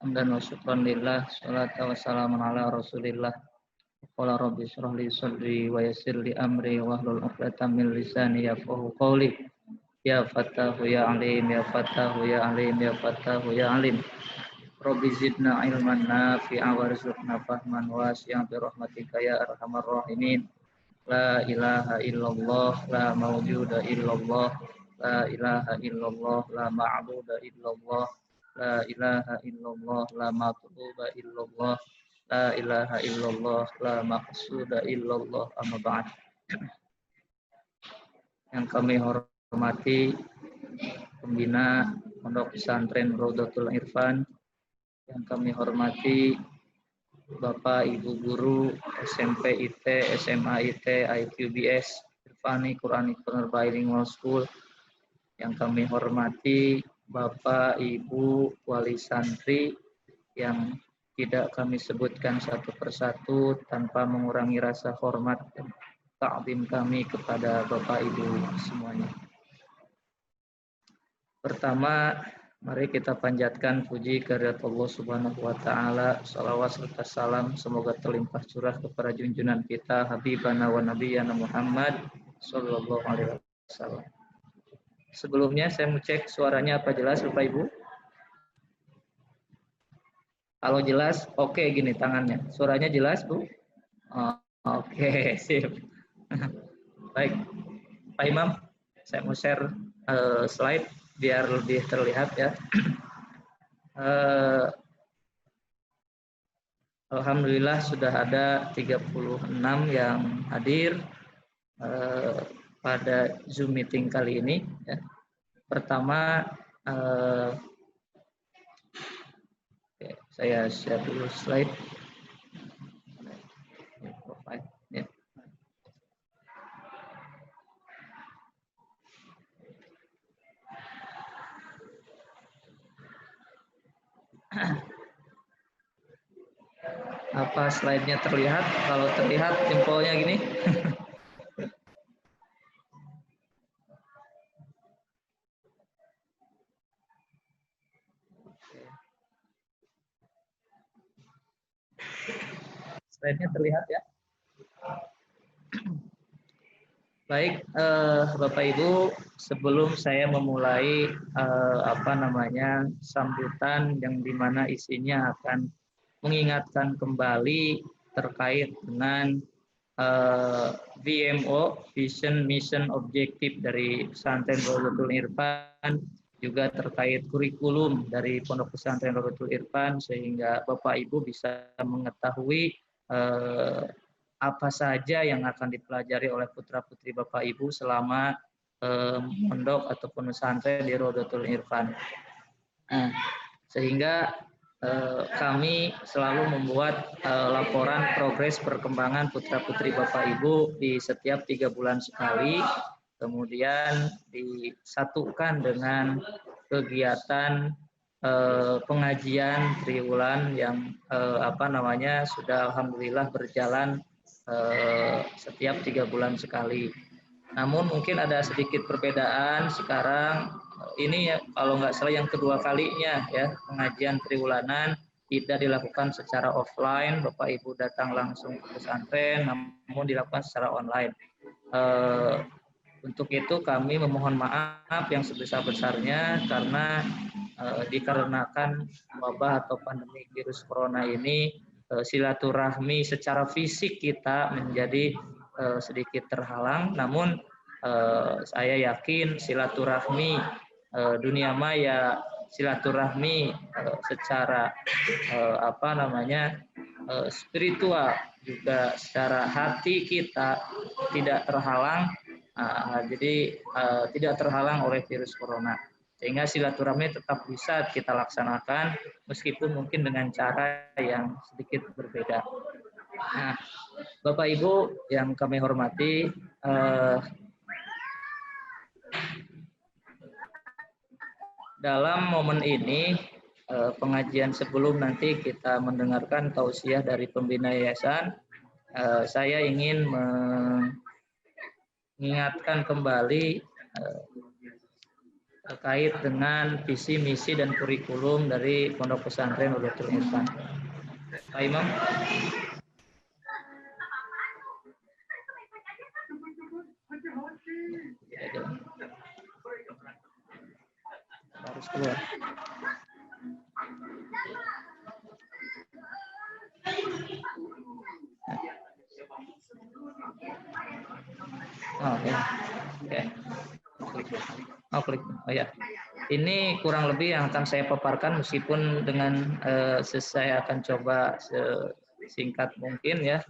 Hamdan wa syukran lillah, salatu wassalamu ala rasulillah. Qala rabbi shrah li sadri wa yassir li amri wahlul 'uqdatam min lisani yafqahu qawli. Ya Fattahu ya Alim, ya Fattahu ya Alim, ya Fattahu ya Alim. Rabbi zidna ilman nafi'a warzuqna fahman wasi'an bi rahmatika ya arhamar rahimin. La ilaha illallah, la mawjuda illallah, la ilaha illallah, la ma'buda illallah. La ilaha illallah, la matluba illallah, la ilaha illallah, la maqsuda illallah, amma ba'd. Yang kami hormati pembina Pondok Pesantren Rodotul Irfan, yang kami hormati Bapak Ibu guru SMP IT, SMA IT, IQBS, Irfani Quranic Bilingual School, yang kami hormati Bapak Ibu wali santri yang tidak kami sebutkan satu persatu tanpa mengurangi rasa hormat dan ta'zim kami kepada Bapak Ibu semuanya. Pertama, mari kita panjatkan puji kehadirat Allah Subhanahu wa taala, salawat serta salam semoga terlimpah curah kepada junjungan kita Habibana wa Nabiyana Muhammad sallallahu alaihi wasallam. Sebelumnya saya mau cek suaranya apa jelas Bapak Ibu? Kalau jelas, oke gini tangannya. Suaranya jelas, Bu? Oh, oke, sip. Baik, Pak Imam, saya mau share slide biar lebih terlihat ya. Alhamdulillah sudah ada 36 yang hadir pada Zoom meeting kali ini. Ya. Pertama, saya share dulu slide. Ya. Apa slide-nya terlihat? Kalau terlihat jempolnya gini. Slide-nya terlihat ya. Baik, Bapak Ibu, sebelum saya memulai sambutan yang dimana isinya akan mengingatkan kembali terkait dengan VMO, Vision, Mission, Objektif dari Pesantren Rodotul Irfan, juga terkait kurikulum dari Pondok Pesantren Rodotul Irfan, sehingga Bapak Ibu bisa mengetahui apa saja yang akan dipelajari oleh putra-putri Bapak Ibu selama pondok ataupun pesantren di Rodotul Irfan. Sehingga kami selalu membuat laporan progres perkembangan putra-putri Bapak Ibu di setiap 3 bulan sekali, kemudian disatukan dengan kegiatan pengajian triwulan yang sudah alhamdulillah berjalan setiap 3 bulan sekali. Namun mungkin ada sedikit perbedaan sekarang. Ini ya, kalau nggak salah yang kedua kalinya ya, pengajian triwulanan tidak dilakukan secara offline, Bapak Ibu datang langsung ke pesantren, namun dilakukan secara online. Untuk itu kami memohon maaf yang sebesar-besarnya karena dikarenakan wabah atau pandemi virus corona ini, silaturahmi secara fisik kita menjadi sedikit terhalang. Namun saya yakin silaturahmi dunia maya, silaturahmi secara spiritual, juga secara hati kita tidak terhalang. Jadi tidak terhalang oleh virus corona, sehingga silaturahmi tetap bisa kita laksanakan meskipun mungkin dengan cara yang sedikit berbeda. Nah, Bapak Ibu yang kami hormati, dalam momen ini pengajian sebelum nanti kita mendengarkan tausiah dari pembina yayasan, saya ingin mengingatkan kembali terkait dengan visi, misi, dan kurikulum dari Pondok Pesantren Nurul Irfan. Pak Imam. Harus keluar. Oke. Klik. Oh ya. Ini kurang lebih yang akan saya paparkan, meskipun dengan saya akan coba sesingkat mungkin ya.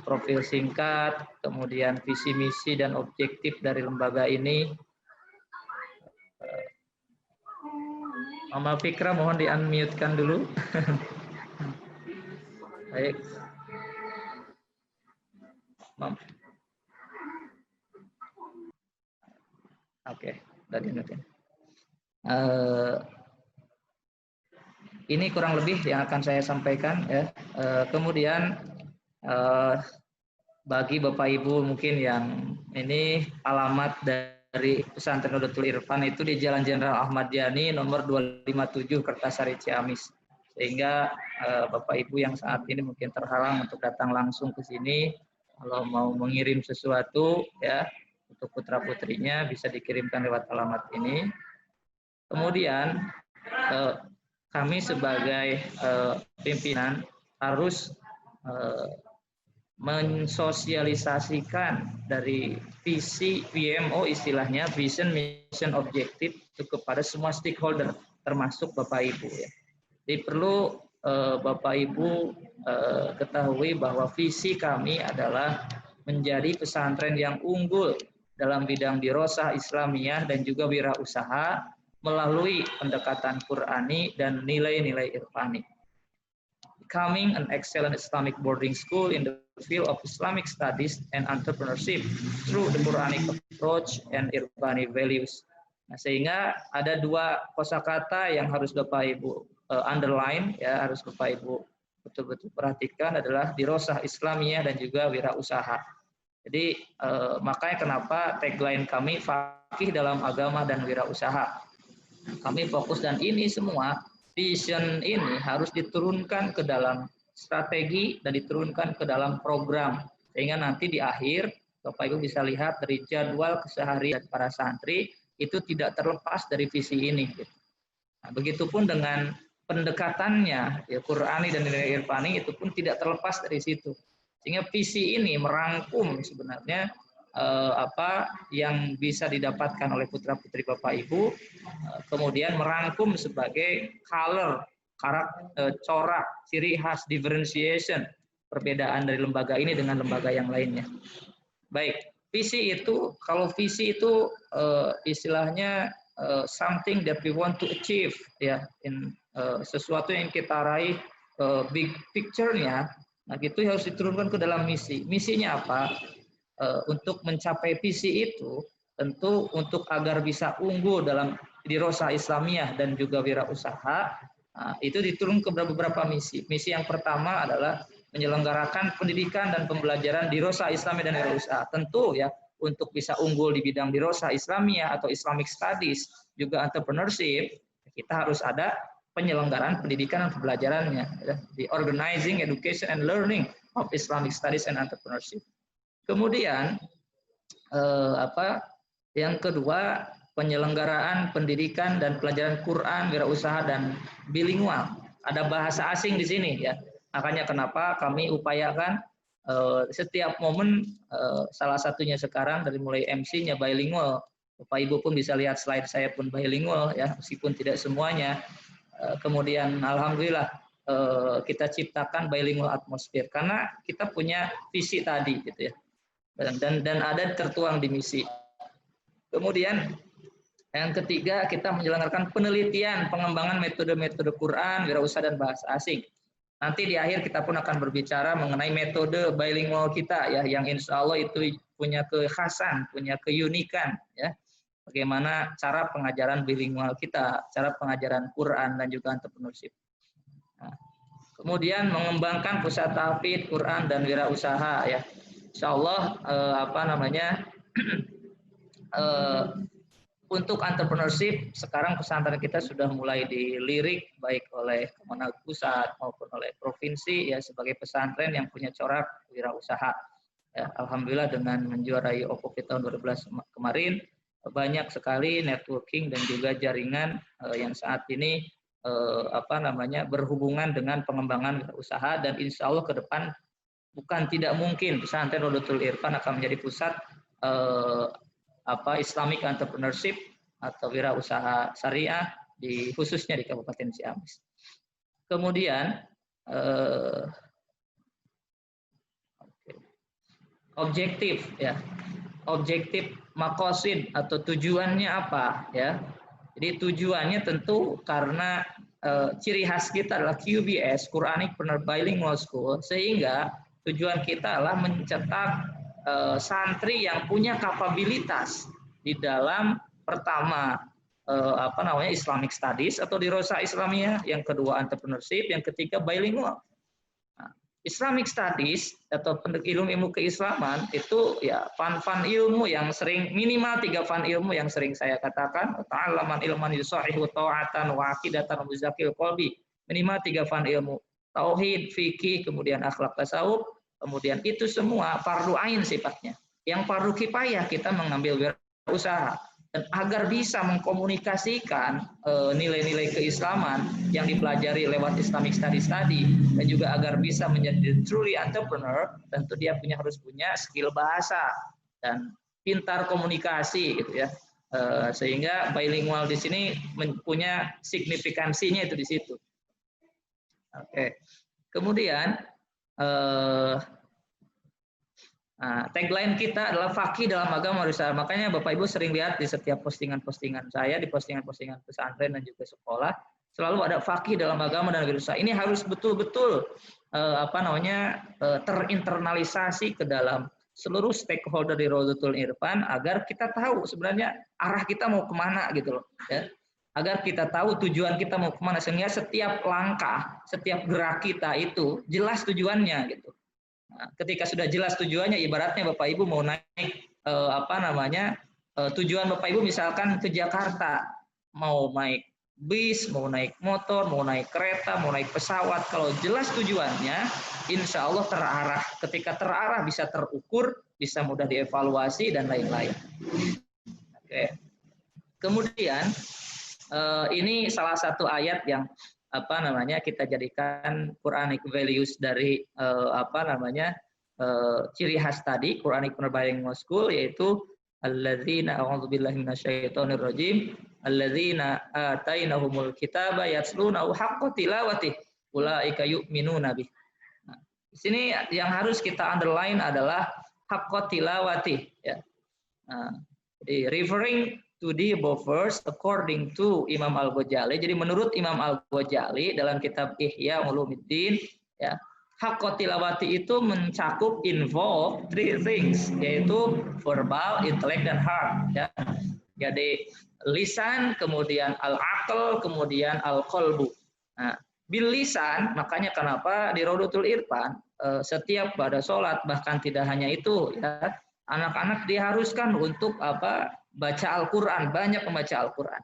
Profil singkat, kemudian visi misi dan objektif dari lembaga ini. Mama Fikra mohon di-unmute-kan dulu. Baik. Oke, tadi ini kurang lebih yang akan saya sampaikan ya. Kemudian bagi Bapak Ibu mungkin yang ini alamat dari Pesantren Nurul Irfan itu di Jalan Jenderal Ahmad Yani nomor 257 Kertasari Ciamis. Sehingga Bapak Ibu yang saat ini mungkin terhalang untuk datang langsung ke sini, kalau mau mengirim sesuatu ya untuk putra-putrinya bisa dikirimkan lewat alamat ini. Kemudian kami sebagai pimpinan harus mensosialisasikan dari visi VMO, istilahnya Vision Mission Objective, itu kepada semua stakeholder termasuk Bapak Ibu ya. Jadi perlu Bapak Ibu ketahui bahwa visi kami adalah menjadi pesantren yang unggul dalam bidang dirosah Islamiyah dan juga wirausaha melalui pendekatan Qur'ani dan nilai-nilai irfani. Becoming an excellent Islamic boarding school in the field of Islamic studies and entrepreneurship through the Quranic approach and Irfani values. Nah, sehingga ada dua kosakata yang harus Bapak Ibu underline ya, harus Bapak Ibu betul-betul perhatikan, adalah dirosah Islamiyah dan juga wirausaha. Jadi makanya kenapa tagline kami Faqih dalam Agama dan Wirausaha. Kami fokus, dan ini semua vision ini harus diturunkan ke dalam strategi dan diturunkan ke dalam program, sehingga nanti di akhir Bapak Ibu bisa lihat dari jadwal keseharian para santri itu tidak terlepas dari visi ini. Nah, begitupun dengan pendekatannya ya, Qur'ani dan nilai irfani itu pun tidak terlepas dari situ. Sehingga visi ini merangkum sebenarnya apa yang bisa didapatkan oleh putra-putri Bapak Ibu, kemudian merangkum sebagai color, karakter, corak, ciri khas, differentiation, perbedaan dari lembaga ini dengan lembaga yang lainnya. Baik, visi itu, kalau visi itu istilahnya something that we want to achieve ya, in sesuatu yang kita raih, big picture-nya, nah itu harus diturunkan ke dalam misi. Misinya apa? Untuk mencapai visi itu, tentu untuk agar bisa unggul dalam dirosah Islamiyah dan juga wirausaha, itu diturun ke beberapa misi. Misi yang pertama adalah menyelenggarakan pendidikan dan pembelajaran dirosah Islamiyah dan wirausaha. Tentu ya, untuk bisa unggul di bidang dirosah Islamiyah atau Islamic Studies, juga entrepreneurship, kita harus ada penyelenggaraan pendidikan dan pembelajarannya, the organizing, education, and learning of Islamic Studies and entrepreneurship. Kemudian yang kedua, penyelenggaraan pendidikan dan pelajaran Quran, wirausaha, dan bilingual. Ada bahasa asing di sini ya. Makanya kenapa kami upayakan setiap momen, salah satunya sekarang dari mulai MC-nya bilingual. Bapak Ibu pun bisa lihat slide saya pun bilingual ya, meskipun tidak semuanya. Kemudian alhamdulillah kita ciptakan bilingual atmosfer karena kita punya visi tadi gitu ya. Dan ada tertuang di misi. Kemudian yang ketiga, kita menyelenggarakan penelitian pengembangan metode-metode Quran, wirausaha, dan bahasa asing. Nanti di akhir kita pun akan berbicara mengenai metode bilingual kita ya, yang insya Allah itu punya kekhasan, punya keunikan ya. Bagaimana cara pengajaran bilingual kita, cara pengajaran Quran dan juga entrepreneurship. Nah, kemudian mengembangkan pusat tahfidz Quran dan wirausaha ya. Insya Allah untuk entrepreneurship, sekarang pesantren kita sudah mulai dilirik baik oleh Kemenag Pusat maupun oleh provinsi ya sebagai pesantren yang punya corak wirausaha. Ya, alhamdulillah dengan menjuarai OPOP tahun 2012 kemarin banyak sekali networking dan juga jaringan yang saat ini berhubungan dengan pengembangan usaha, dan insya Allah ke depan bukan tidak mungkin pesantren Rodotul Irfan akan menjadi pusat Islamic entrepreneurship atau wirausaha syariah khususnya di Kabupaten Ciamis. Kemudian objektif ya. Objektif makosid atau tujuannya apa ya. Jadi tujuannya tentu karena ciri khas kita adalah QBS, Quranic Partner Bilingual School, sehingga tujuan kita adalah mencetak santri yang punya kapabilitas di dalam pertama Islamic Studies atau Dirosah Islamiyah, yang kedua entrepreneurship, yang ketiga bilingual. Nah, Islamic Studies atau ilmu keislaman itu ya fan ilmu yang sering, minimal 3 fan ilmu yang sering saya katakan, ta'allaman ilman yusahihu ta'atan wa aqidatan muzakil qalbi, minimal 3 fan ilmu, tauhid, fikih, kemudian akhlak tasawuf. Kemudian itu semua fardu ain sifatnya. Yang fardu kifayah kita mengambil wirausaha, dan agar bisa mengkomunikasikan nilai-nilai keislaman yang dipelajari lewat Islamic Studies tadi, dan juga agar bisa menjadi truly entrepreneur, tentu dia harus punya skill bahasa dan pintar komunikasi gitu ya. Sehingga bilingual di sini punya signifikansinya itu di situ. Oke. Kemudian tagline kita adalah faqih dalam agama risala. Makanya Bapak Ibu sering lihat di setiap postingan-postingan saya, di postingan-postingan pesantren dan juga sekolah, selalu ada faqih dalam agama dan risala. Ini harus betul-betul terinternalisasi ke dalam seluruh stakeholder di Rodotul Irfan, agar kita tahu sebenarnya arah kita mau kemana gitu loh. Ya. Agar kita tahu tujuan kita mau kemana, sehingga setiap langkah, setiap gerak kita itu jelas tujuannya gitu. Nah, ketika sudah jelas tujuannya, ibaratnya Bapak Ibu mau naik tujuan Bapak Ibu misalkan ke Jakarta, mau naik bis, mau naik motor, mau naik kereta, mau naik pesawat, kalau jelas tujuannya, insya Allah terarah. Ketika terarah bisa terukur, bisa mudah dievaluasi dan lain-lain. Oke. Kemudian ini salah satu ayat yang kita jadikan Quranic values dari ciri khas tadi Quranic Bilingual School, yaitu alladzina a'udzubillahi minasyaitonir rajim alladzina atainahumul kitaba yatlunahu haqqa tilawatih ulaika yu'minuna bih. Nah, di sini yang harus kita underline adalah haqqa tilawatih ya. Nah, jadi referring to the above verse according to Imam Al-Ghazali. Jadi menurut Imam Al-Ghazali dalam kitab Ihya Ulumuddin ya, haqqa tilawati itu mencakup involve 3 things, yaitu verbal, intellect, dan heart ya. Jadi lisan, kemudian al-aql, kemudian al-qalbu. Nah, bil lisan, makanya kenapa di Rodotul Irfan setiap pada sholat, bahkan tidak hanya itu ya, anak-anak diharuskan untuk baca Al-Quran, banyak membaca Al-Quran.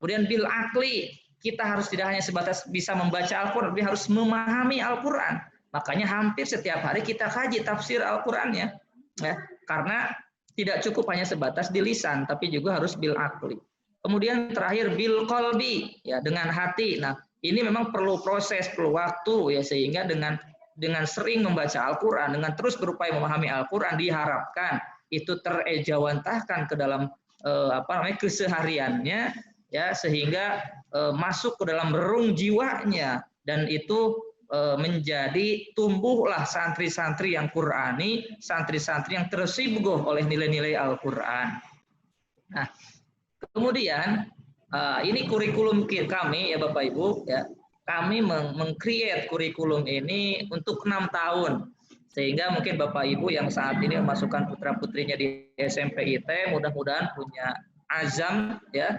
Kemudian bil akli, kita harus tidak hanya sebatas bisa membaca Al-Quran, tapi harus memahami Al-Quran. Makanya hampir setiap hari kita kaji tafsir Al-Qurannya, ya, karena tidak cukup hanya sebatas di lisan, tapi juga harus bil akli. Kemudian terakhir bil qalbi, ya, dengan hati. Nah, ini memang perlu proses, perlu waktu ya, sehingga dengan sering membaca Al-Quran, dengan terus berupaya memahami Al-Quran, diharapkan itu terejawantahkan ke dalam kesehariannya ya, sehingga masuk ke dalam relung jiwanya, dan itu menjadi tumbuhlah santri-santri yang Qurani, santri-santri yang tersibuk oleh nilai-nilai Al-Quran. Nah, kemudian ini kurikulum kami ya Bapak Ibu ya, kami meng-create kurikulum ini untuk 6 tahun. Sehingga mungkin Bapak Ibu yang saat ini memasukkan putra-putrinya di SMP IT, mudah-mudahan punya azam ya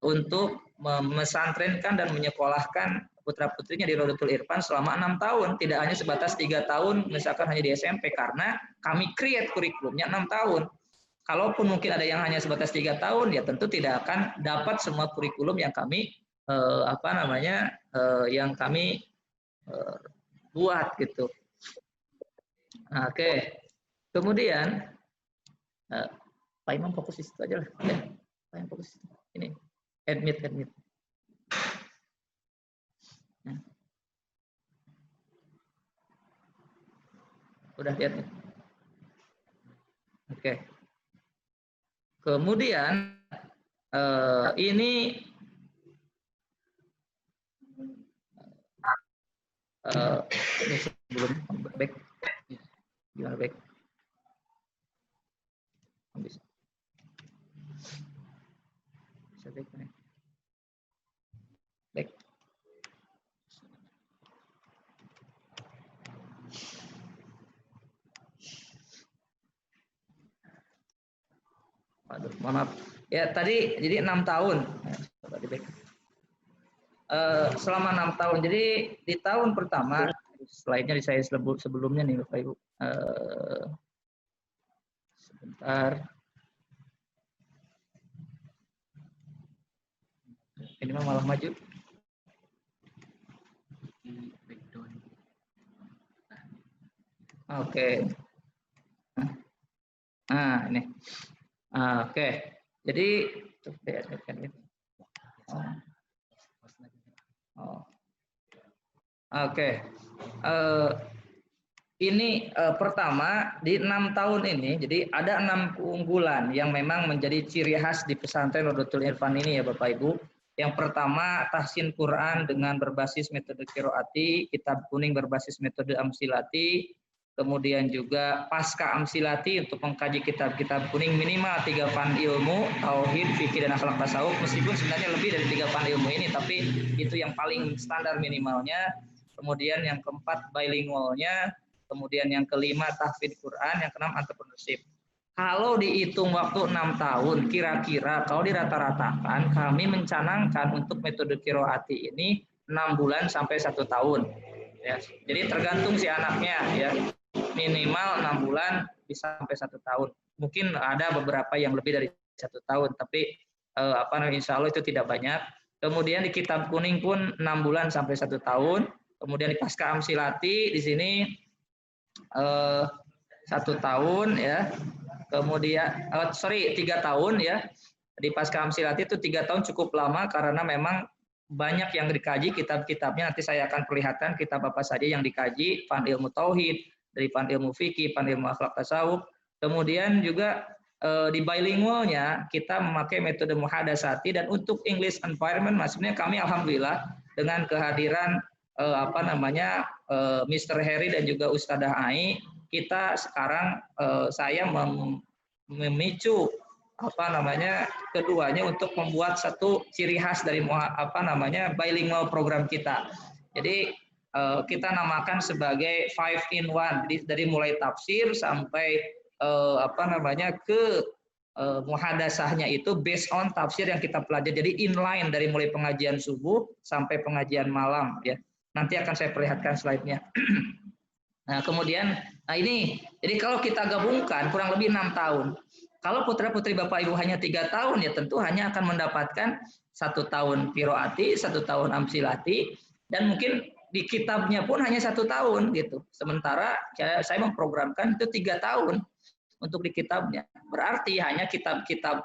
untuk mesantrenkan dan menyekolahkan putra-putrinya di Rodotul Irfan selama 6 tahun, tidak hanya sebatas 3 tahun misalkan hanya di SMP, karena kami create kurikulumnya 6 tahun. kalaupun mungkin ada yang hanya sebatas 3 tahun, ya tentu tidak akan dapat semua kurikulum yang kami yang kami buat gitu. Nah, oke. Kemudian Pak Imam fokus di situ aja lah. Ya, Pak Imam fokus di situ. Ini admit. Nah. Udah lihat nih. Oke. Kemudian ini sebelum back, gimana back? Bisa back nih. Back. Waduh, mohon maaf. Ya tadi jadi 6 tahun. Selama 6 tahun. Jadi di tahun pertama, slide-nya saya sebelumnya nih Bapak Ibu. Sebentar. Ini malah maju. Oke. Nah, ini. Oke. Jadi Oke. Ini pertama di 6 tahun ini, jadi ada 6 keunggulan yang memang menjadi ciri khas di pesantren Rodotul Irfan ini ya Bapak Ibu. Yang pertama, tahsin Quran dengan berbasis metode qiraati, kitab kuning berbasis metode amsilati, kemudian juga pasca amsilati untuk mengkaji kitab-kitab kuning minimal 3 fan ilmu, tauhid, fikih dan akhlak tasawuf, meskipun sebenarnya lebih dari 3 fan ilmu ini, tapi itu yang paling standar minimalnya. Kemudian yang keempat, bilingualnya. Kemudian yang kelima tahfidz Quran, yang keenam entrepreneurship. Kalau dihitung waktu 6 tahun, kira-kira kalau dirata-ratakan, kami mencanangkan untuk metode qiraati ini 6 bulan sampai 1 tahun. Ya, jadi tergantung si anaknya ya. Minimal 6 bulan bisa sampai 1 tahun. Mungkin ada beberapa yang lebih dari 1 tahun, tapi insya Allah itu tidak banyak. Kemudian di kitab kuning pun 6 bulan sampai 1 tahun. Kemudian di pasca amsilati di sini 1 tahun ya, kemudian 3 tahun ya. Di pasca amsilati itu 3 tahun cukup lama karena memang banyak yang dikaji kitab-kitabnya. Nanti saya akan perlihatkan kitab apa saja yang dikaji, fan ilmu tauhid, dari fan ilmu fikih, fan ilmu akhlak tasawuf. Kemudian juga di bilingualnya kita memakai metode muhadasati, dan untuk English environment maksudnya kami alhamdulillah dengan kehadiran Mr. Heri dan juga Ustadzah Ai, kita sekarang saya memicu keduanya untuk membuat satu ciri khas dari bilingual program kita. Jadi kita namakan sebagai 5-in-1. Jadi dari mulai tafsir sampai ke muhadasahnya itu based on tafsir yang kita pelajari. Jadi inline dari mulai pengajian subuh sampai pengajian malam ya. Nanti akan saya perlihatkan slide-nya. Nah, kemudian ini, jadi kalau kita gabungkan kurang lebih 6 tahun. Kalau putra-putri Bapak Ibu hanya 3 tahun, ya tentu hanya akan mendapatkan 1 tahun qiraati, 1 tahun amsilati, dan mungkin di kitabnya pun hanya 1 tahun gitu. Sementara saya memprogramkan itu 3 tahun untuk di kitabnya. Berarti hanya kitab-kitab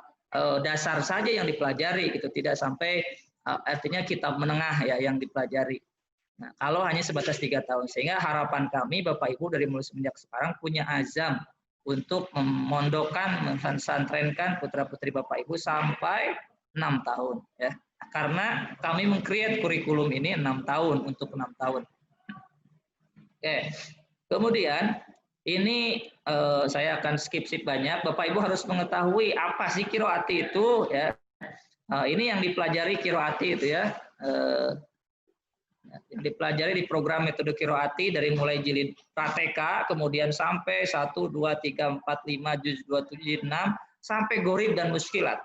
dasar saja yang dipelajari gitu, tidak sampai artinya kitab menengah ya yang dipelajari. Nah, kalau hanya sebatas 3 tahun, sehingga harapan kami Bapak Ibu dari mulai semenjak sekarang punya azam untuk memondokkan, mensantrenkan putra-putri Bapak Ibu sampai 6 tahun ya. Karena kami meng-create kurikulum ini 6 tahun untuk 6 tahun. Oke. Kemudian ini saya akan skip banyak. Bapak Ibu harus mengetahui apa sih qiraati itu ya. Ini yang dipelajari qiraati itu ya. Dipelajari di program metode qiraati dari mulai jilid prateka, kemudian sampai 1, 2, 3, 4, 5, juz 2, 7, 6, sampai gorib dan muskilat.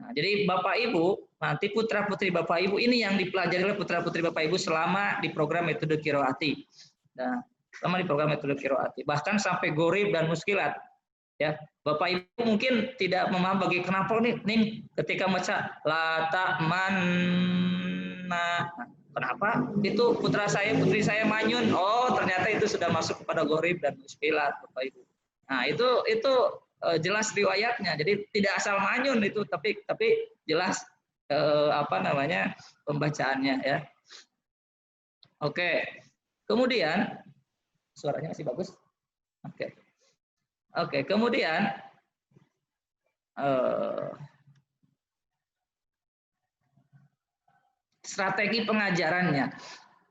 Nah, jadi Bapak Ibu, nanti putra-putri Bapak Ibu ini yang dipelajari oleh putra-putri Bapak Ibu selama di program metode qiraati. Nah, selama di program metode qiraati, bahkan sampai gorib dan muskilat. Ya, Bapak Ibu mungkin tidak memaham kenapa nih ketika baca la ta'manna. Kenapa? Itu putra saya, putri saya manyun. Oh, ternyata itu sudah masuk kepada gharib dan muskilat, Bapak Ibu. Nah, itu jelas riwayatnya. Jadi tidak asal manyun itu, tapi jelas apa namanya pembacaannya ya. Oke. Kemudian suaranya masih bagus. Oke. Oke, kemudian strategi pengajarannya.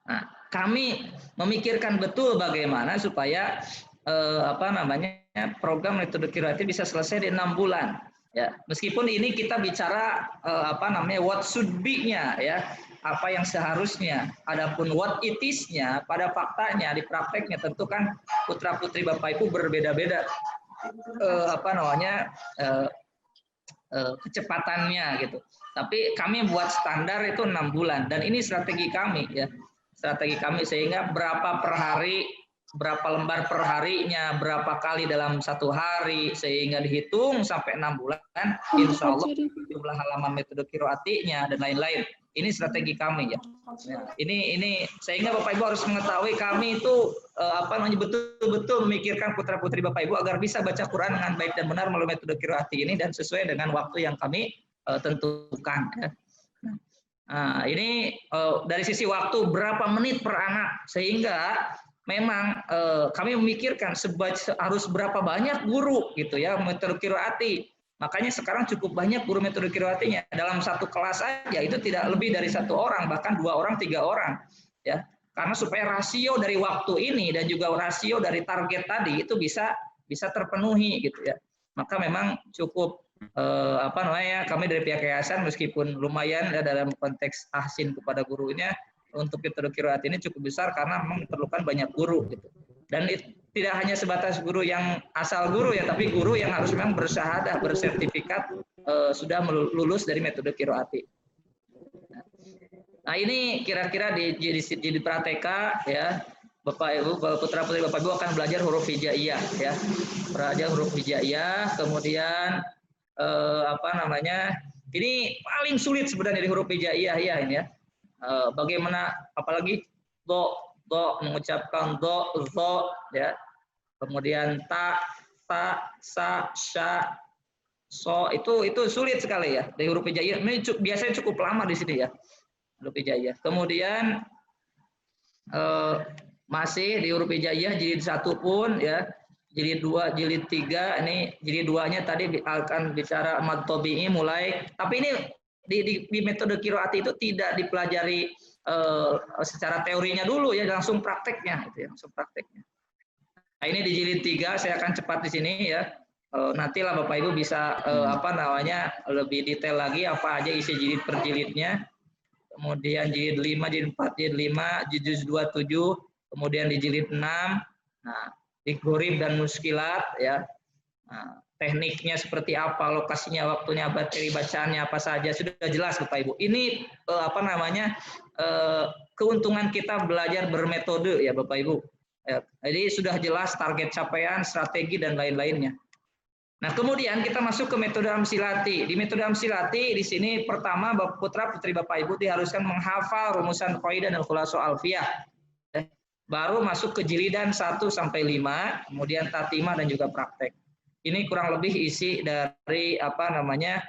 Nah, kami memikirkan betul bagaimana supaya apa namanya program metode qiraati bisa selesai di 6 bulan. Ya, meskipun ini kita bicara apa namanya what should be-nya ya, apa yang seharusnya. Adapun what it is-nya pada faktanya di prakteknya tentu kan putra putri Bapak Ibu berbeda-beda apa namanya kecepatannya gitu. Tapi kami buat standar itu 6 bulan dan ini strategi kami ya. Strategi kami sehingga berapa per hari, berapa lembar per harinya, berapa kali dalam satu hari sehingga dihitung sampai 6 bulan, insya Allah jumlah halaman metode qiraatinya dan lain-lain. Ini strategi kami ya. Nah, ini sehingga Bapak Ibu harus mengetahui kami itu apa namanya betul-betul memikirkan putra-putri Bapak Ibu agar bisa baca Quran dengan baik dan benar melalui metode qiraati ini dan sesuai dengan waktu yang kami tentukan. Ya. Nah, ini dari sisi waktu berapa menit per anak sehingga memang kami memikirkan harus berapa banyak guru gitu ya metode qiraati. Makanya sekarang cukup banyak guru metode qiraatinya. Dalam satu kelas aja itu tidak lebih dari 1 orang, bahkan 2 orang, 3 orang. Ya, karena supaya rasio dari waktu ini dan juga rasio dari target tadi itu bisa terpenuhi gitu ya. Maka memang cukup apa namanya kami dari pihak yayasan meskipun lumayan ya, dalam konteks tahsin kepada gurunya untuk metode qiraat ini cukup besar karena memang diperlukan banyak guru gitu. Dan tidak hanya sebatas guru yang asal guru ya, tapi guru yang harus memang bersyahadah, bersertifikat sudah lulus dari metode qiraati. Nah, ini kira-kira di Prateka ya. Bapak Ibu, putra putri Bapak Ibu akan belajar huruf hijaiyah ya. Belajar huruf hijaiyah, kemudian apa namanya? Ini paling sulit sebenarnya di huruf hijaiyah ya ini ya. Bagaimana apalagi do mengucapkan do ya. Kemudian ta, sa, sya, so itu sulit sekali ya di huruf hijaiyah. Ini biasanya cukup lama di sini ya huruf hijaiyah. Kemudian masih di huruf hijaiyah jilid 1 pun ya, jilid 2, jilid 3 ini jilid 2-nya tadi akan bicara mad tabi'i mulai. Tapi ini di metode qiraati itu tidak dipelajari secara teorinya dulu ya, langsung prakteknya itu ya, langsung prakteknya. Nah, ini di jilid 3 saya akan cepat di sini ya. Nantilah Bapak Ibu bisa apa namanya lebih detail lagi apa aja isi jilid per jilidnya. Kemudian jilid 5, jilid 4, jilid 5, juz 27, kemudian di jilid 6. Nah, di gharib dan muskilat ya. Nah, tekniknya seperti apa, lokasinya, waktunya, materi bacaannya apa saja sudah jelas Bapak Ibu. Ini apa namanya keuntungan kita belajar bermetode ya Bapak Ibu. Ya, jadi sudah jelas target capaian, strategi dan lain-lainnya. Nah, kemudian kita masuk ke metode amsilati. Di metode amsilati di sini pertama putra putri Bapak Ibu diharuskan menghafal rumusan qaidah dan khulaso alfiyah. Baru masuk ke jilidan 1 sampai 5, kemudian tatimah dan juga praktek. Ini kurang lebih isi dari apa namanya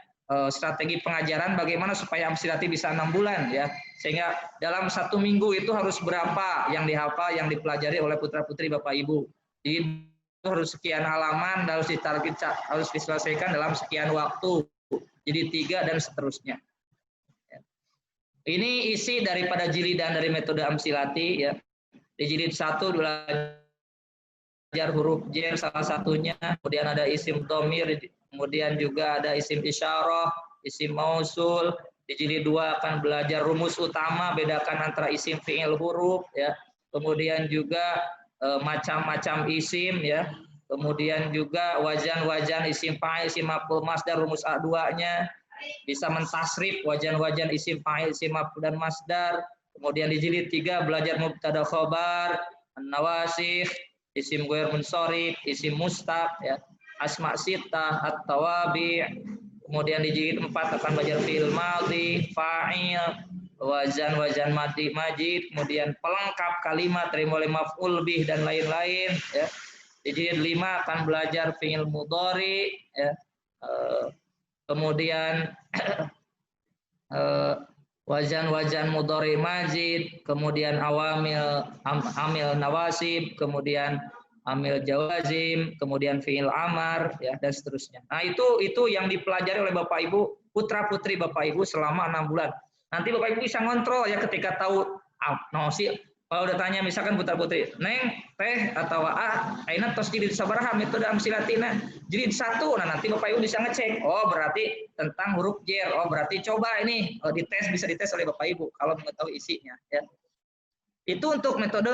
strategi pengajaran bagaimana supaya amsilati bisa 6 bulan ya. Sehingga dalam 1 minggu itu harus berapa yang dihafal, yang dipelajari oleh putra-putri Bapak Ibu. Jadi harus sekian halaman, harus ditarget, harus diselesaikan dalam sekian waktu. Jadi 3 dan seterusnya. Ini isi daripada jilidan dari metode amsilati ya. Di jilid 1 belajar huruf jar salah satunya, kemudian ada isim dhamir, kemudian juga ada isim isyarah, isim mausul. Di jilid 2 akan belajar rumus utama, bedakan antara isim fi'il huruf ya. Kemudian juga macam-macam isim ya. Kemudian juga wajan-wajan isim fa'il, isim maf'ul, masdar, rumus A2-nya. Bisa mentasrif wajan-wajan isim fa'il, isim maf'ul dan masdar. Kemudian di jilid 3 belajar mubtada khobar, an-nawasikh, isim ghair munsharif, isim mustaq ya. asma sitah, at-tawabi'. Kemudian di jilid 4 akan belajar fi'il madhi, fa'il, wazan majid, kemudian pelengkap kalimat dari mulai maf'ul bih dan lain-lain ya. Di jilid 5 akan belajar fi'il mudhari ya. Kemudian wazan mudhari majid, kemudian amil nawasib, kemudian amil jawazim, kemudian fi'il amar ya, dan seterusnya. Nah, itu yang dipelajari oleh Bapak Ibu, putra-putri Bapak Ibu selama 6 bulan. Nanti Bapak Ibu bisa ngontrol ya ketika tahu kalau udah tanya misalkan putra-putri, Neng, Teh atau aina tos jilid sabaraha metode amsilatina jilid 1. Nah, nanti Bapak Ibu bisa ngecek. Oh, berarti tentang huruf jer. Oh, berarti coba ini bisa dites oleh Bapak Ibu kalau mengetahui isinya ya. Itu untuk metode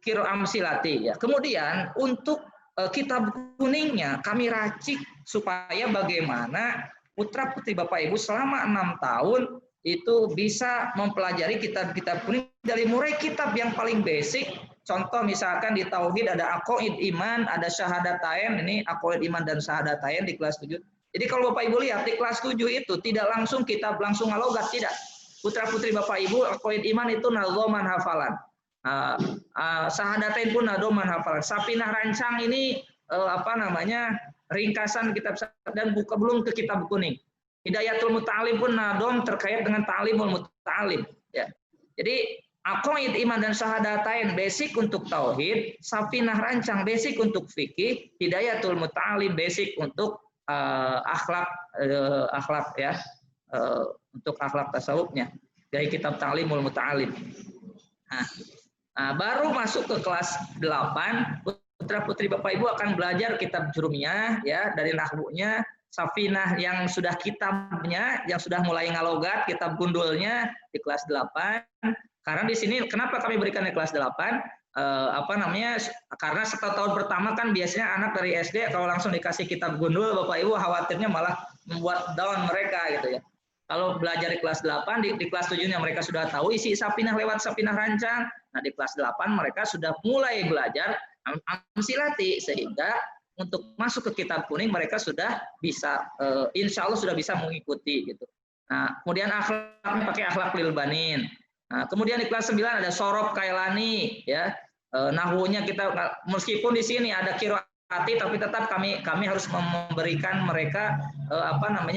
qiraah amsilati ya. Kemudian untuk kitab kuningnya kami racik supaya bagaimana putra-putri Bapak Ibu selama 6 tahun itu bisa mempelajari kitab-kitab kuning dari mulai kitab yang paling basic. Contoh misalkan di tauhid ada aqaid iman, ada syahadatain, ini aqaid iman dan syahadatain di kelas 7. Jadi kalau Bapak Ibu lihat di kelas 7 itu tidak langsung kitab langsung ngalogat, tidak. Putra-putri Bapak Ibu aqaid iman itu nadzoman hafalan. Syahadatain pun nadzoman hafalan. Sapinah rancang ini ringkasan kitab dan buka belum ke kitab kuning. Hidayatul Muta'alim pun nadom terkait dengan ta'limul muta'alim ya. Jadi aqaid iman dan syahadatain basic untuk tauhid, Safinah rancang basic untuk fikih, Hidayatul Muta'alim basic untuk akhlak ya, untuk akhlak tasawufnya dari kitab Ta'limul Muta'alim. Nah, baru masuk ke kelas 8, putra-putri Bapak Ibu akan belajar kitab jurumiyah ya, dari nahwunya, Safinah yang sudah kitabnya, yang sudah mulai ngalogat, kitab gundulnya di kelas 8. Karena di sini kenapa kami berikan di kelas 8? Karena tahun pertama kan biasanya anak dari SD kalau langsung dikasih kitab gundul, Bapak Ibu khawatirnya malah membuat down mereka gitu ya. Kalau belajar di kelas 8, di kelas 7-nya mereka sudah tahu isi Safinah lewat Safinah rancang. Nah, di kelas 8 mereka sudah mulai belajar amsilati, sehingga untuk masuk ke kitab kuning mereka sudah bisa, insya Allah sudah bisa mengikuti gitu. Nah, kemudian akhlaknya pakai akhlak lil banin. Nah, kemudian di kelas 9 ada sorob kailani ya. Nahwunya kita meskipun di sini ada qiraati tapi tetap kami harus memberikan mereka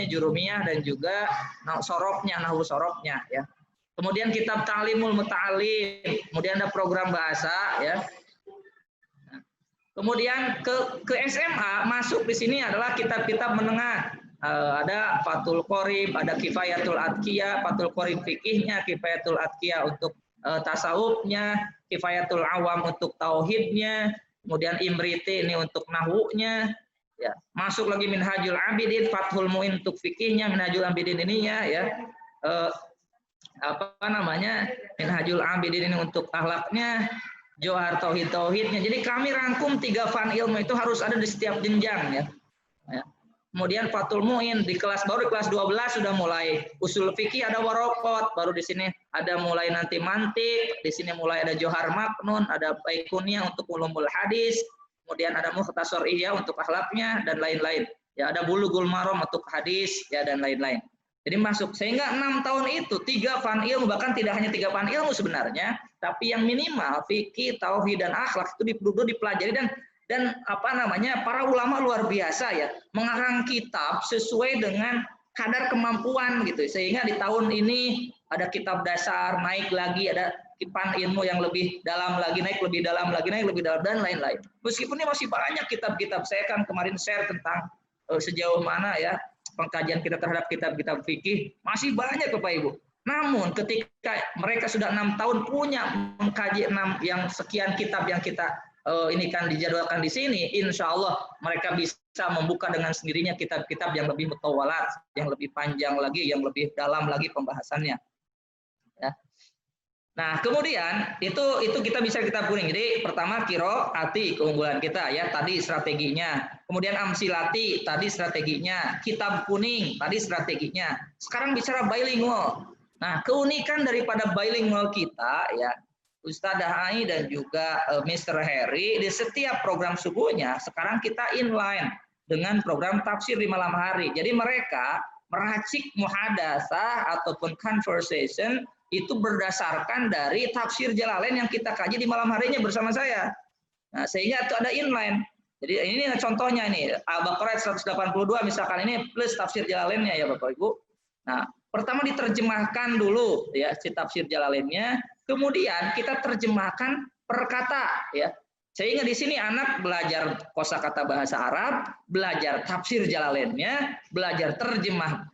jurumiyah dan juga nahwu sorobnya ya. Kemudian kitab Ta'limul Muta'alim, kemudian ada program bahasa ya. Kemudian ke SMA masuk di sini adalah kitab-kitab menengah. Ada Fathul Qorib, ada Kifayatul Adqiyah, Fathul Qorib fikihnya, Kifayatul Adqiyah untuk tasawufnya, Kifayatul Awam untuk tauhidnya, kemudian Imriti ini untuk nahwunya. Ya, masuk lagi Minhajul Abidin, Fathul Muin untuk fikihnya, Minhajul Abidin ininya ya. Minhajul Abidin ini untuk akhlaknya, Johar tauhidnya. Jadi kami rangkum 3 fan ilmu itu harus ada di setiap jenjang ya. Kemudian Fathul Muin di kelas 12 sudah mulai usul fikih, ada warokot, baru di sini ada mulai nanti mantik, di sini mulai ada Johar Maknun, ada Baikuniyah untuk ulumul hadis, kemudian ada Mukhtasar Ihya untuk akhlaknya dan lain-lain. Ya, ada Bulughul Maram untuk hadis ya dan lain-lain. Jadi masuk, sehingga 6 tahun itu 3 fan ilmu, bahkan tidak hanya 3 fan ilmu sebenarnya, tapi yang minimal fikih, tauhid dan akhlak itu perlu dipelajari dan para ulama luar biasa ya, mengarang kitab sesuai dengan kadar kemampuan gitu. Sehingga di tahun ini ada kitab dasar, naik lagi ada fan ilmu yang lebih dalam lagi, naik lebih dalam lagi, naik lebih dalam dan lain-lain. Meskipun ini masih banyak kitab-kitab, saya kan kemarin share tentang sejauh mana ya pengkajian kita terhadap kitab-kitab fikih, masih banyak Bapak Ibu. Namun ketika mereka sudah 6 tahun punya mengkaji 6 yang sekian kitab yang kita ini kan dijadwalkan di sini, insya Allah mereka bisa membuka dengan sendirinya kitab-kitab yang lebih mutawalat, yang lebih panjang lagi, yang lebih dalam lagi pembahasannya. Ya. Nah, kemudian itu kita bisa kitab kuning. Jadi pertama qiraati keunggulan kita ya, tadi strateginya. Kemudian amsilati tadi strateginya, kitab kuning tadi strateginya. Sekarang bicara bilingual. Nah, keunikan daripada bilingual kita ya, Ustadzah Ai dan juga Mr. Harry di setiap program subuhnya sekarang kita inline. dengan program tafsir di malam hari. Jadi mereka meracik muhadasah ataupun conversation itu berdasarkan dari tafsir Jalalain yang kita kaji di malam harinya bersama saya. Nah, sehingga itu ada inline. Jadi ini contohnya ini Al-Baqarah 182 misalkan ini plus tafsir Jalalainnya ya Bapak Ibu. Nah, pertama diterjemahkan dulu ya si tafsir Jalalainnya, kemudian kita terjemahkan per kata ya. Sehingga di sini anak belajar kosakata bahasa Arab, belajar tafsir Jalalainnya, belajar terjemah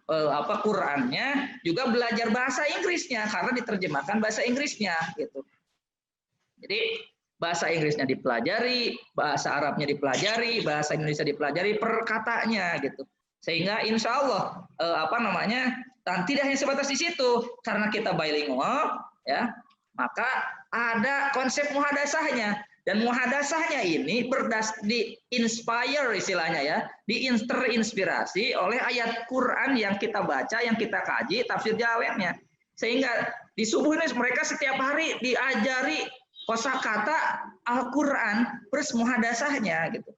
Qur'annya, juga belajar bahasa Inggrisnya karena diterjemahkan bahasa Inggrisnya gitu. Jadi bahasa Inggrisnya dipelajari, bahasa Arabnya dipelajari, bahasa Indonesia dipelajari per katanya gitu. Sehingga insya Allah dan tidak hanya sebatas di situ karena kita bilingual ya, maka ada konsep muhadasahnya. Dan muhadasahnya ini di-inspire istilahnya ya, terinspirasi oleh ayat Quran yang kita baca, yang kita kaji, tafsir Jalalainnya. Sehingga di subuh ini mereka setiap hari diajari kosakata Al-Quran plus muhadasahnya gitu.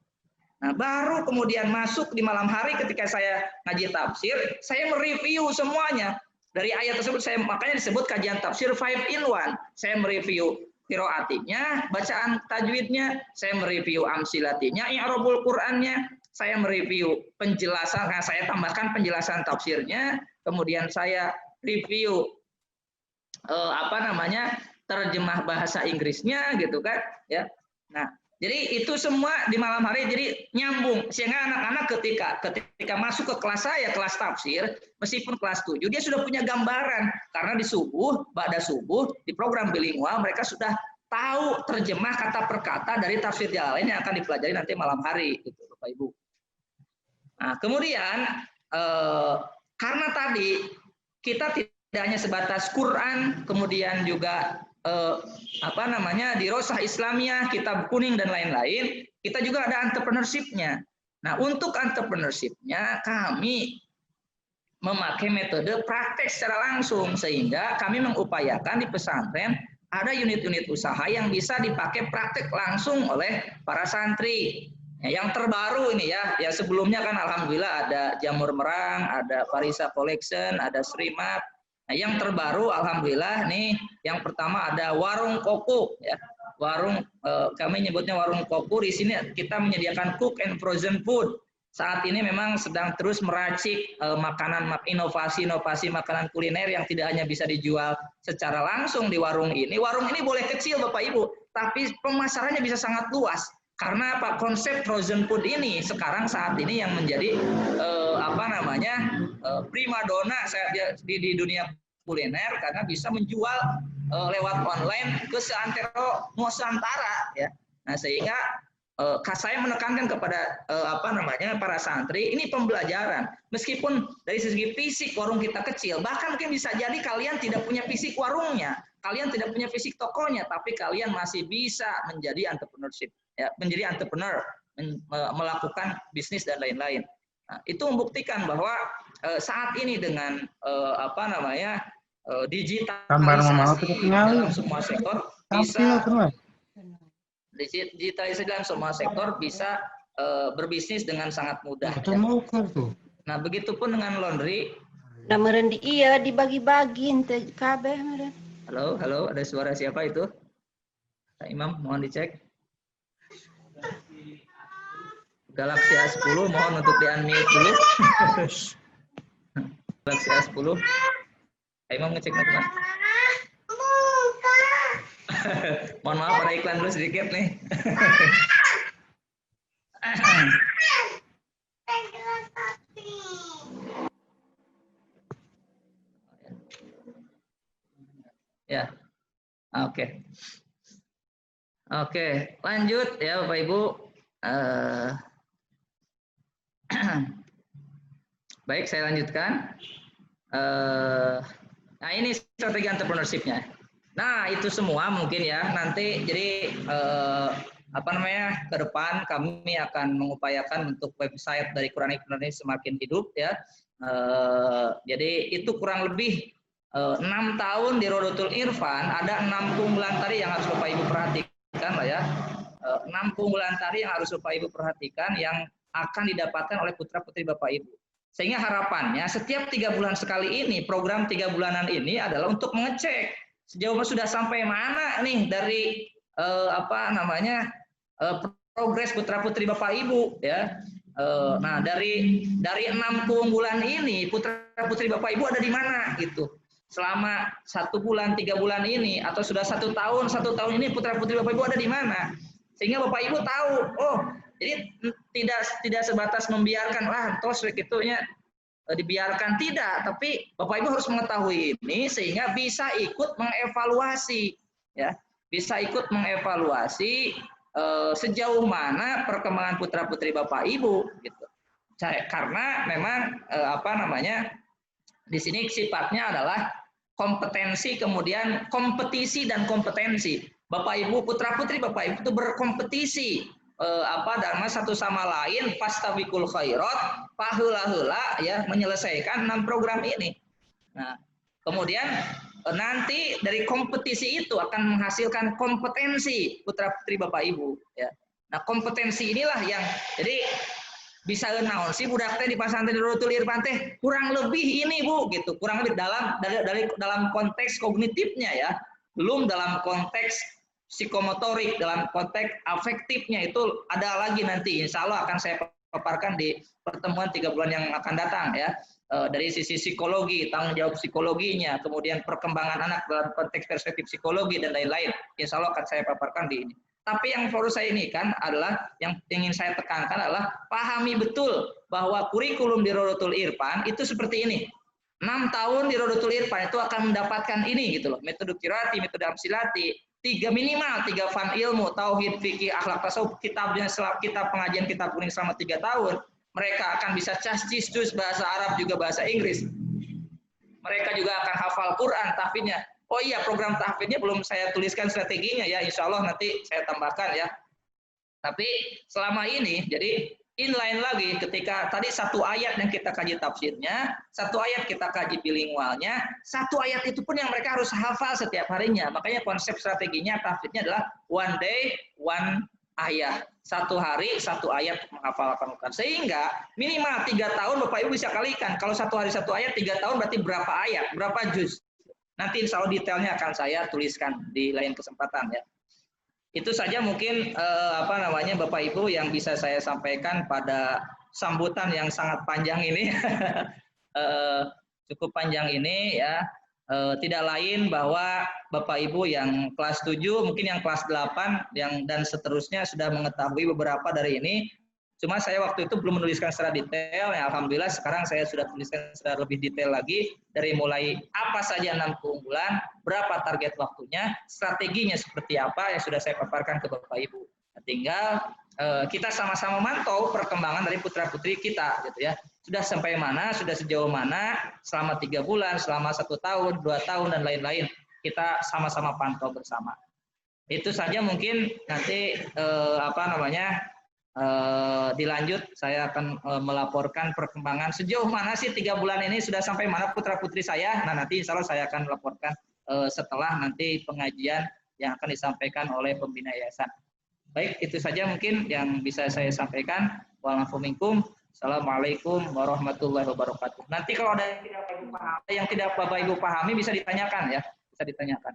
Nah, baru kemudian masuk di malam hari ketika saya ngaji tafsir, saya mereview semuanya. Dari ayat tersebut makanya disebut kajian tafsir 5 in 1. Saya mereview qiraatinya, bacaan tajwidnya, saya mereview amsilatinya, i'rabul Qur'annya, saya mereview penjelasan, saya tambahkan penjelasan tafsirnya, kemudian saya review terjemah bahasa Inggrisnya gitu kan ya. Nah, jadi itu semua di malam hari jadi nyambung sehingga anak-anak ketika masuk ke kelas saya, kelas tafsir, meskipun kelas 7 dia sudah punya gambaran karena di subuh, ba'da subuh di program bilingual mereka sudah tahu terjemah kata per kata dari tafsir Jalalain yang akan dipelajari nanti malam hari gitu Bapak Ibu. Nah, kemudian karena tadi kita tidak hanya sebatas Quran, kemudian juga dirosah Islamiyah, kitab kuning dan lain-lain, kita juga ada entrepreneurship-nya. Nah, untuk entrepreneurship-nya kami memakai metode praktek secara langsung sehingga kami mengupayakan di pesantren ada unit-unit usaha yang bisa dipakai praktek langsung oleh para santri. Yang terbaru ini ya sebelumnya kan alhamdulillah ada Jamur Merang, ada Parisa Collection, ada Srimat. Nah, yang terbaru alhamdulillah nih yang pertama ada Warung Koku ya. Warung kami nyebutnya Warung Koku. Di sini kita menyediakan cook and frozen food. Saat ini memang sedang terus meracik inovasi makanan kuliner yang tidak hanya bisa dijual secara langsung di warung ini. Warung ini boleh kecil Bapak Ibu, tapi pemasarannya bisa sangat luas. Karena apa? Konsep frozen food ini sekarang saat ini yang menjadi primadona di dunia kuliner karena bisa menjual lewat online ke seantero Nusantara ya. Nah, sehingga saya menekankan kepada para santri ini pembelajaran. Meskipun dari segi fisik warung kita kecil, bahkan mungkin bisa jadi kalian tidak punya fisik warungnya, kalian tidak punya fisik tokonya, tapi kalian masih bisa menjadi entrepreneurship. Ya, menjadi entrepreneur, melakukan bisnis dan lain-lain. Nah, itu membuktikan bahwa saat ini dengan digitalisasi dalam semua sektor bisa berbisnis dengan sangat mudah. Ya. Nah, begitupun dengan laundry. Nah, merendi iya dibagi-bagi ente kabeh meren. Halo, ada suara siapa itu? Pak Imam, mohon dicek. Galaxy A10 mohon untuk di-unmute dulu. Galaxy A10. Imam ngecek nanti Mas. Mohon maaf ada iklan dulu sedikit nih. Ya. Oke. Oke, lanjut ya Bapak Ibu. Baik, saya lanjutkan. Nah, ini strategi entrepreneurship-nya. Nah, itu semua mungkin ya nanti jadi ke depan kami akan mengupayakan untuk website dari Quranic Learning semakin hidup ya. Jadi itu kurang lebih 6 tahun di Rodotul Irfan ada 6 keunggulan tadi yang harus Bapak Ibu perhatikan lah ya. 6 keunggulan tadi yang harus Bapak Ibu perhatikan yang akan didapatkan oleh putra-putri Bapak Ibu. Sehingga harapannya setiap 3 bulan sekali ini, program 3 bulanan ini adalah untuk mengecek sejauh sudah sampai mana nih dari progres putra-putri Bapak Ibu ya. Nah, dari 6 keunggulan ini putra-putri Bapak Ibu ada di mana gitu. Selama 1 bulan, 3 bulan ini atau sudah 1 tahun ini putra-putri Bapak Ibu ada di mana. Sehingga Bapak Ibu tahu, oh, jadi tidak sebatas membiarkan terus gitunya dibiarkan, tidak, tapi Bapak Ibu harus mengetahui ini sehingga bisa ikut mengevaluasi ya, bisa ikut mengevaluasi sejauh mana perkembangan putra-putri Bapak Ibu gitu. Karena memang di sini sifatnya adalah kompetensi, kemudian kompetisi dan kompetensi. Bapak Ibu, putra-putri Bapak Ibu itu berkompetisi dalam satu sama lain, fastabiqul khairat, paheula-heula ya menyelesaikan 6 program ini. Nah, kemudian nanti dari kompetisi itu akan menghasilkan kompetensi putra-putri Bapak Ibu ya. Nah, kompetensi inilah yang jadi bisa naon sih budak teh di pesantren Nurul Irfan teh kurang lebih ini Bu gitu, kurang lebih dalam konteks kognitifnya ya, belum dalam konteks psikomotorik, dalam konteks afektifnya itu ada lagi nanti insya Allah akan saya paparkan di pertemuan 3 bulan yang akan datang ya. Dari sisi psikologi, tanggung jawab psikologinya, kemudian perkembangan anak dalam konteks perspektif psikologi dan lain-lain, insya Allah akan saya paparkan di ini. Tapi yang perlu saya ini kan adalah, yang ingin saya tekankan adalah pahami betul bahwa kurikulum di Rodotul Irfan itu seperti ini. 6 tahun di Rodotul Irfan itu akan mendapatkan ini gitu loh, metode qiraati, metode amsilati, minimal 3 fan ilmu, tauhid, fikih, akhlak, tasawuf, kitab pengajian kitab kuning selama 3 tahun. Mereka akan bisa cascis bahasa Arab juga bahasa Inggris. Mereka juga akan hafal Quran, tahfidnya. Oh iya, program tahfidnya belum saya tuliskan strateginya ya, insya Allah nanti saya tambahkan ya. Tapi selama ini, jadi inline lagi ketika tadi 1 ayat yang kita kaji tafsirnya, 1 ayat kita kaji bilingualnya, 1 ayat itu pun yang mereka harus hafal setiap harinya. Makanya konsep strateginya tahfidnya adalah one day, one ayat. 1 hari 1 ayat menghafalkan Quran. Sehingga minimal 3 tahun Bapak Ibu bisa kalikan. Kalau 1 hari 1 ayat, 3 tahun berarti berapa ayat, berapa juz. Nanti insya Allah detailnya akan saya tuliskan di lain kesempatan ya. Itu saja mungkin Bapak Ibu yang bisa saya sampaikan pada sambutan yang sangat panjang ini. Cukup panjang ini ya. Tidak lain bahwa Bapak Ibu yang kelas 7, mungkin yang kelas 8 dan seterusnya sudah mengetahui beberapa dari ini. Cuma saya waktu itu belum menuliskan secara detail, ya alhamdulillah sekarang saya sudah tuliskan secara lebih detail lagi, dari mulai apa saja 6 keunggulan, berapa target waktunya, strateginya seperti apa yang sudah saya paparkan ke Bapak Ibu. Tinggal kita sama-sama mantau perkembangan dari putra-putri kita gitu ya. Sudah sampai mana, sudah sejauh mana, selama 3 bulan, selama 1 tahun, 2 tahun, dan lain-lain. Kita sama-sama pantau bersama. Itu saja mungkin nanti dilanjut, saya akan melaporkan perkembangan sejauh mana sih 3 bulan ini sudah sampai mana putra-putri saya. Nah nanti insya Allah saya akan melaporkan setelah nanti pengajian yang akan disampaikan oleh pembina yayasan. Baik, itu saja mungkin yang bisa saya sampaikan. Waalaikumsalam. Assalamualaikum warahmatullahi wabarakatuh. Nanti kalau ada yang tidak Bapak Ibu pahami bisa ditanyakan ya, bisa ditanyakan.